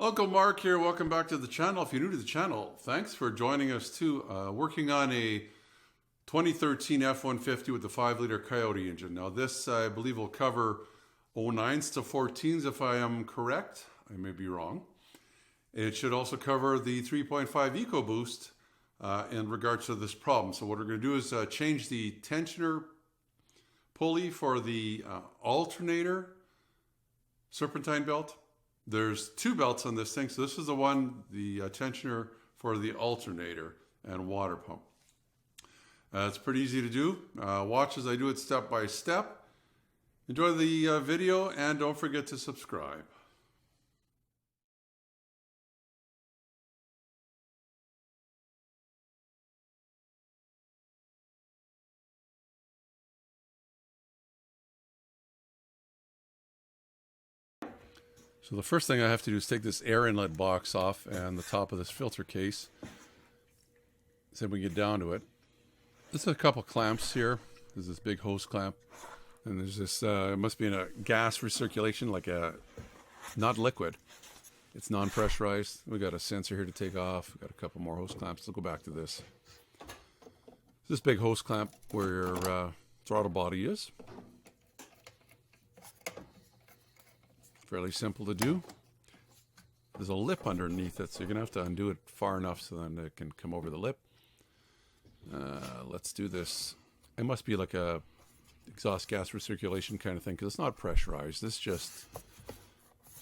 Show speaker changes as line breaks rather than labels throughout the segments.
Uncle Mark here. Welcome back to the channel. If you're new to the channel, thanks for joining us too. Working on a 2013 F-150 with the 5-liter Coyote engine. Now this, I believe, will cover 09s to 14s if I am correct. I may be wrong. It should also cover the 3.5 EcoBoost in regards to this problem. So what we're going to do is change the tensioner pulley for the alternator serpentine belt. There's two belts on this thing. So this is the one, the tensioner for the alternator and water pump. It's pretty easy to do. Watch as I do it step by step. Enjoy the video and don't forget to subscribe. So the first thing I have to do is take this air inlet box off and the top of this filter case. So we get down to it. There's a couple clamps here. There's this big hose clamp. And there's this, it must be in a gas recirculation, like a, not liquid. It's non-pressurized. We got a sensor here to take off. We got a couple more hose clamps. Let's go back to this. This big hose clamp where your throttle body is. Fairly simple to do. There's a lip underneath it, so you're going to have to undo it far enough so then it can come over the lip. Let's do this. It must be like a exhaust gas recirculation kind of thing because it's not pressurized. This is just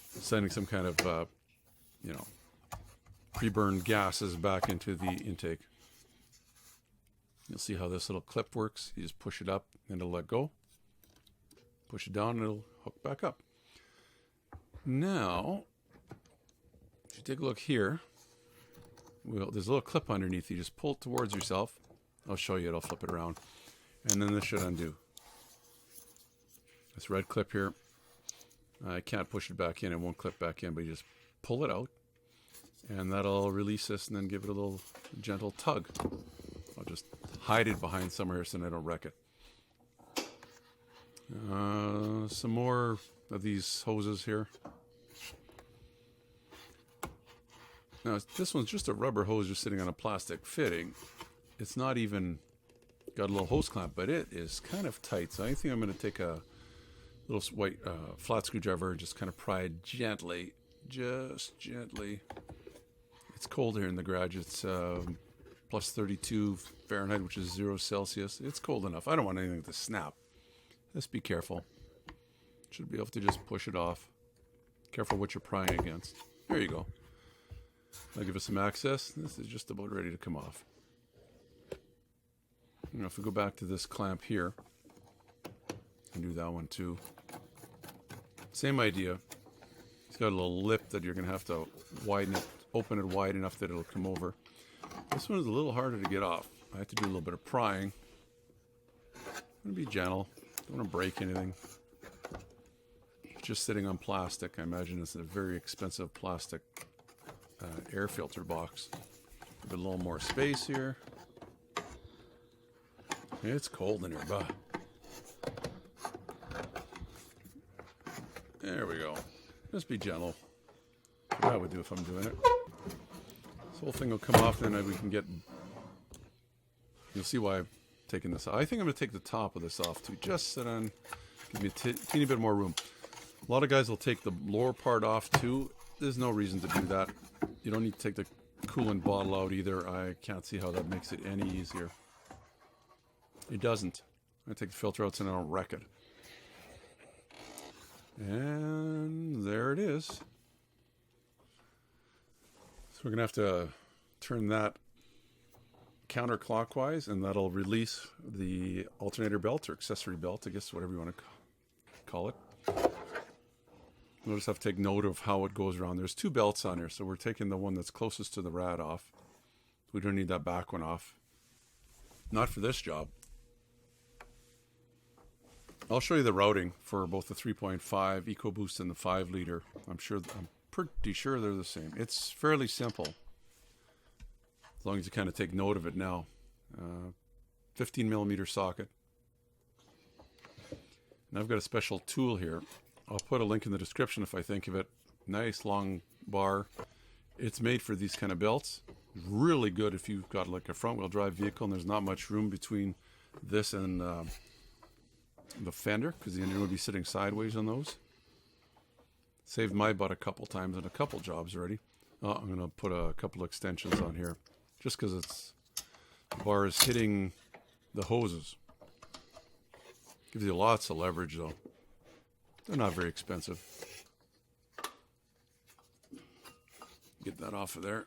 sending some kind of, pre-burned gases back into the intake. You'll see how this little clip works. You just push it up and it'll let go. Push it down and it'll hook back up. Now, if you take a look here, there's a little clip underneath. You just pull it towards yourself. I'll show you it. I'll flip it around. And then this should undo. This red clip here, I can't push it back in. It won't clip back in, but you just pull it out. And that'll release this and then give it a little gentle tug. I'll just hide it behind somewhere so I don't wreck it. Some more of these hoses here. Now this one's just a rubber hose just sitting on a plastic fitting. It's not even got a little hose clamp, but it is kind of tight. So I think I'm going to take a little white flat screwdriver and just kind of pry it gently, just gently. It's cold here in the garage. It's plus 32 Fahrenheit, which is 0 Celsius. It's cold enough. I don't want anything to snap. Just be careful. Should be able to just push it off. Careful what you're prying against. There you go. I'll give it some access. This is just about ready to come off. Now if we go back to this clamp here, and do that one too. Same idea. It's got a little lip that you're going to have to widen it, open it wide enough that it'll come over. This one is a little harder to get off. I have to do a little bit of prying. I'm going to be gentle. Don't want to break anything. Just sitting on plastic. I imagine it's a very expensive plastic air filter box. Give it a little more space here. It's cold in here, but there we go. Just be gentle. That's what I would do if I'm doing it. This whole thing will come off, then we can get. You'll see why I'm taking this off. I think I'm going to take the top of this off too. Just sit on. Give me a teeny bit more room. A lot of guys will take the lower part off too. There's no reason to do that. You don't need to take the coolant bottle out either. I can't see how that makes it any easier. It doesn't. I take the filter out so I don't wreck it. And there it is. So we're going to have to turn that counterclockwise and that'll release the alternator belt or accessory belt, I guess, whatever you want to call it. We'll just have to take note of how it goes around. There's two belts on here, so we're taking the one that's closest to the rad off. We don't need that back one off. Not for this job. I'll show you the routing for both the 3.5 EcoBoost and the 5-liter. I'm pretty sure they're the same. It's fairly simple, as long as you kind of take note of it now. 15 millimeter socket. And I've got a special tool here. I'll put a link in the description if I think of it. Nice long bar. It's made for these kind of belts. Really good if you've got like a front wheel drive vehicle and there's not much room between this and the fender, because the engine would be sitting sideways on those. Saved my butt a couple times on a couple jobs already. I'm going to put a couple extensions on here just because the bar is hitting the hoses. Gives you lots of leverage though. They're not very expensive. Get that off of there.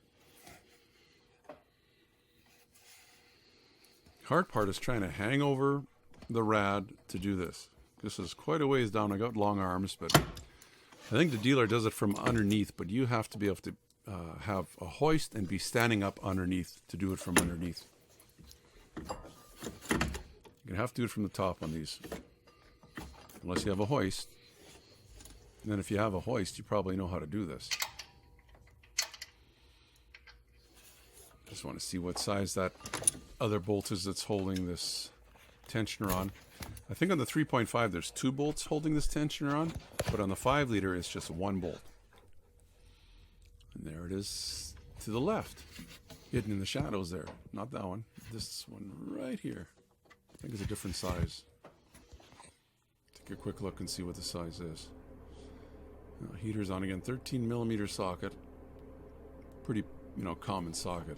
Hard part is trying to hang over the rad to do this. This is quite a ways down. I got long arms, but I think the dealer does it from underneath, but you have to be able to have a hoist and be standing up underneath to do it from underneath. You're going to have to do it from the top on these, unless you have a hoist. And then if you have a hoist, you probably know how to do this. Just want to see what size that other bolt is that's holding this tensioner on. I think on the 3.5 there's 2 bolts holding this tensioner on, but on the 5 liter it's just 1 bolt. And there it is to the left, hidden in the shadows there. Not that one, this one right here. I think it's a different size. Take a quick look and see what the size is. Heater's on again, 13 millimeter socket. Pretty, common socket.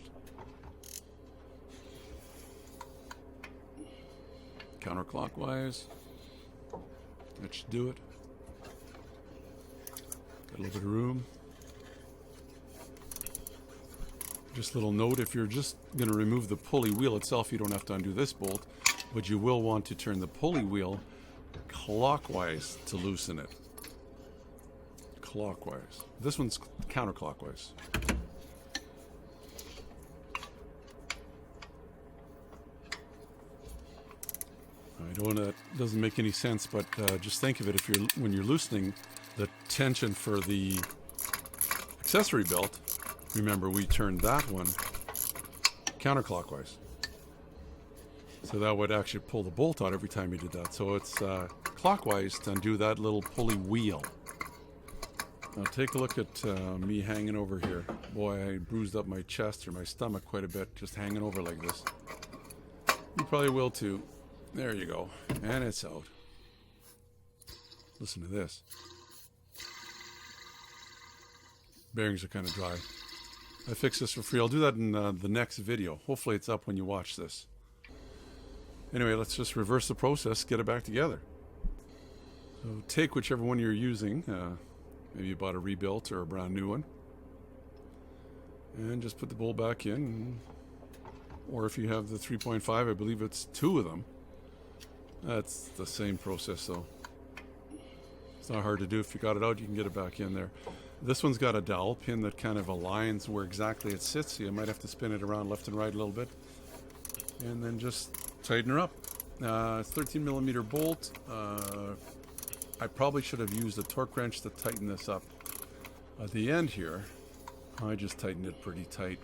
Counterclockwise. That should do it. Got a little bit of room. Just a little note, if you're just going to remove the pulley wheel itself, you don't have to undo this bolt, but you will want to turn the pulley wheel clockwise to loosen it. Clockwise. This one's counterclockwise. I don't know, that doesn't make any sense, but just think of it, when you're loosening the tension for the accessory belt, remember we turned that one counterclockwise. So that would actually pull the bolt out every time you did that. So it's clockwise to undo that little pulley wheel. Now take a look at me hanging over here. Boy, I bruised up my chest or my stomach quite a bit just hanging over like this. You probably will too. There you go. And it's out. Listen to this. Bearings are kind of dry. I fixed this for free. I'll do that in the next video. Hopefully it's up when you watch this. Anyway, let's just reverse the process, get it back together. So take whichever one you're using. Maybe you bought a rebuilt or a brand new one. And just put the bolt back in. Or if you have the 3.5, I believe it's 2 of them. That's the same process though. It's not hard to do. If you got it out, you can get it back in there. This one's got a dowel pin that kind of aligns where exactly it sits, so you might have to spin it around left and right a little bit. And then just tighten her up. It's 13 millimeter bolt. I probably should have used a torque wrench to tighten this up. At the end here, I just tightened it pretty tight.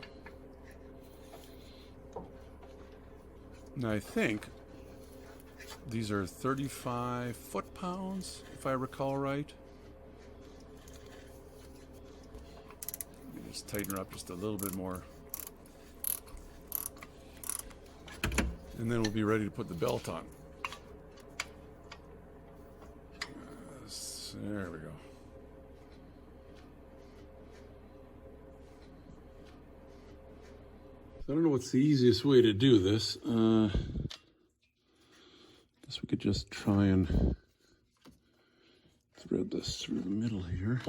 Now I think these are 35 foot-pounds, if I recall right. Let me just tighten her up just a little bit more. And then we'll be ready to put the belt on. There we go. So I don't know what's the easiest way to do this. Guess we could just try and thread this through the middle here.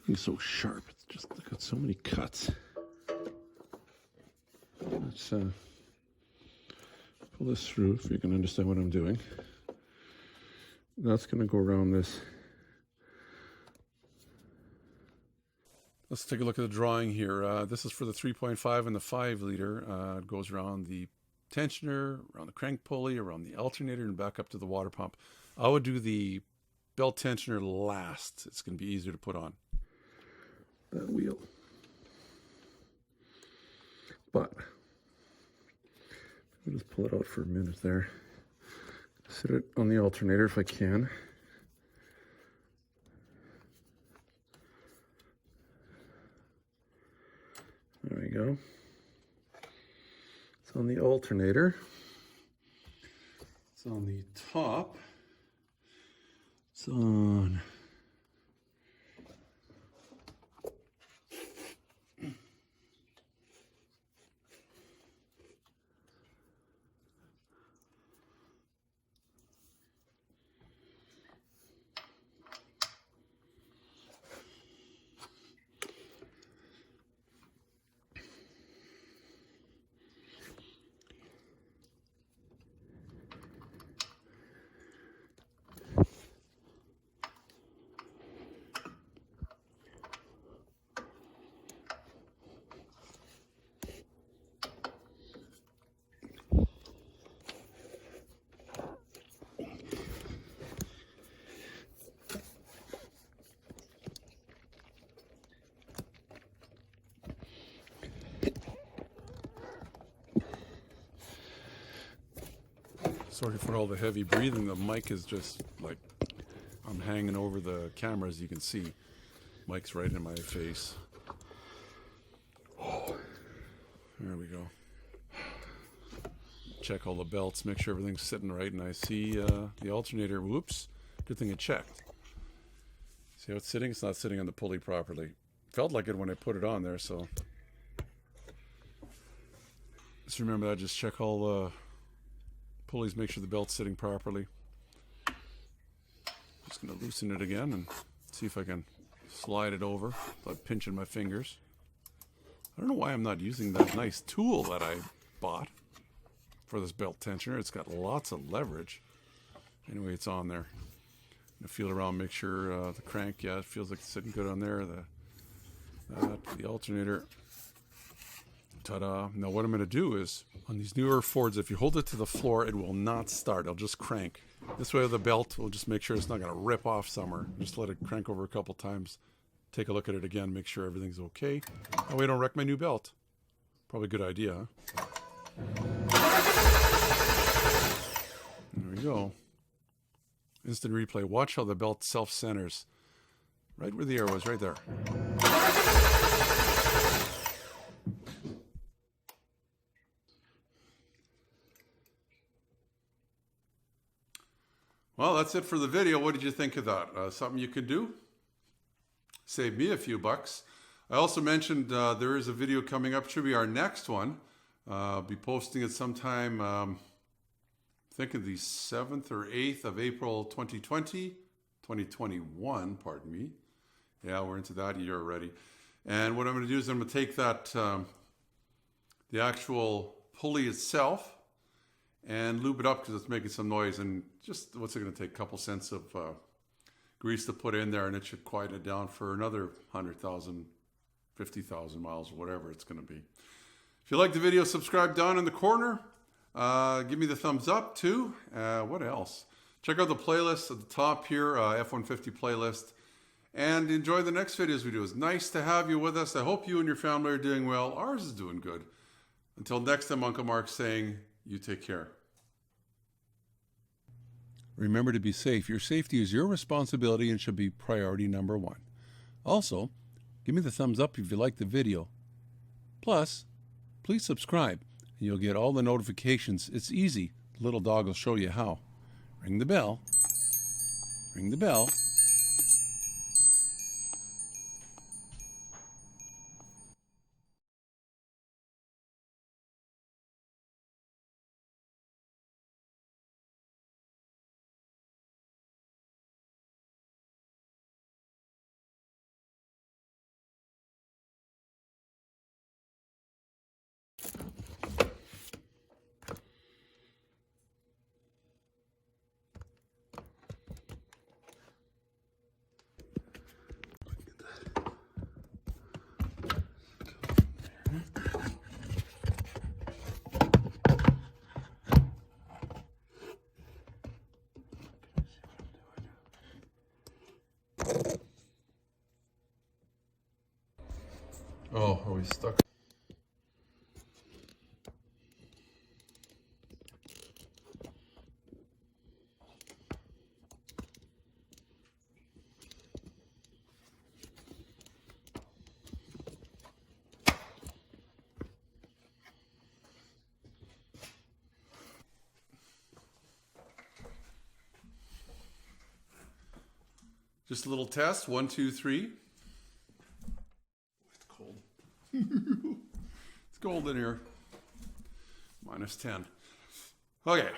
It's so sharp. It's just look at so many cuts. Let's pull this through if you can understand what I'm doing. That's going to go around this. Let's take a look at the drawing here. This is for the 3.5 and the 5 liter. It goes around the tensioner, around the crank pulley, around the alternator, and back up to the water pump. I would do the belt tensioner last. It's going to be easier to put on. That wheel. But I'll just pull it out for a minute there. Sit it on the alternator if I can. There we go. It's on the alternator. It's on the top. It's on. Sorry for all the heavy breathing. The mic is just like, I'm hanging over the camera, as you can see. Mic's right in my face. Oh, there we go. Check all the belts, make sure everything's sitting right, and I see the alternator. Whoops, good thing I checked. See how it's sitting? It's not sitting on the pulley properly. Felt like it when I put it on there, so just remember that. Just check all the pulleys, make sure the belt's sitting properly. Just going to loosen it again and see if I can slide it over without pinching my fingers. I don't know why I'm not using that nice tool that I bought for this belt tensioner. It's got lots of leverage. Anyway, it's on there. I'm going to feel around, make sure the crank, yeah, it feels like it's sitting good on there. The alternator. Ta-da. Now what I'm going to do is, on these newer Fords, if you hold it to the floor, it will not start. It'll just crank. This way the belt will just make sure it's not going to rip off somewhere. Just let it crank over a couple times. Take a look at it again, make sure everything's okay. That way I don't wreck my new belt. Probably a good idea, huh? There we go. Instant replay. Watch how the belt self-centers. Right where the air was, right there. Well, that's it for the video. What did you think of that? Something you could do? Save me a few bucks. I also mentioned there is a video coming up. Should be our next one. I'll be posting it sometime, I think of the 7th or 8th of April 2021, pardon me. Yeah, we're into that year already. And what I'm going to do is I'm going to take that, the actual pulley itself, and lube it up because it's making some noise. And just, what's it going to take? A couple cents of grease to put in there, and it should quieten it down for another 100,000, 50,000 miles, or whatever it's going to be. If you like the video, subscribe down in the corner. Give me the thumbs up too. What else? Check out the playlist at the top here, F150 playlist. And enjoy the next videos we do. It's nice to have you with us. I hope you and your family are doing well. Ours is doing good. Until next time, Uncle Mark saying, you take care. Remember to be safe. Your safety is your responsibility and should be priority number one. Also, give me the thumbs up if you like the video. Plus, please subscribe and you'll get all the notifications. It's easy. The little dog will show you how. Ring the bell. Ring the bell. Oh, are we stuck? Just a little test. 1, 2, 3. It's cold. It's cold in here. -10. Okay.